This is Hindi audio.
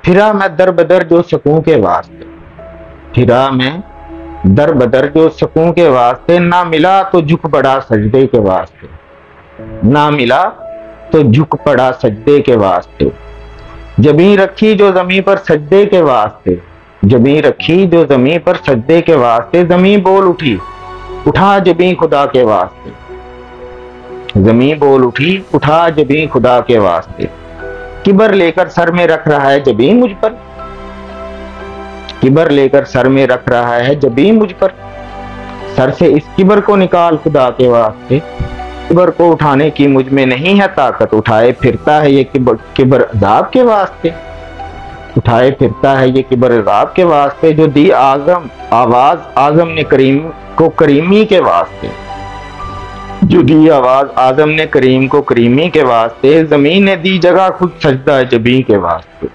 फिरा मैं दर बदर जो सकूं के वास्ते, फिरा मैं दर बदर जो सकूं के वास्ते, ना मिला तो झुक पड़ा सजदे के वास्ते, ना मिला तो झुक पड़ा सजदे के वास्ते। जबी रखी जो जमीन पर सजदे के वास्ते, जबी रखी जो जमीन पर सजदे के वास्ते, जमीन बोल उठी उठा जबी खुदा के वास्ते, जमीन बोल उठी उठा जबी खुदा के वास्ते। किबर लेकर सर में रख रहा है जबी मुझ पर, किबर लेकर सर में रख रहा है जबी मुझ पर, सर से इस किबर को निकाल खुदा के वास्ते। किबर को उठाने की मुझ में नहीं है ताकत, उठाए फिरता है ये किबर अज़ाब के वास्ते, उठाए फिरता है ये किबर अज़ाब के वास्ते। जो दी आज़म आवाज आज़म ने करीम को करीमी के वास्ते, जो दी आवाज आज़म ने करीम को करीमी के वास्ते। ज़मीन ने दी जगह खुद सजदा जबी के वास्ते।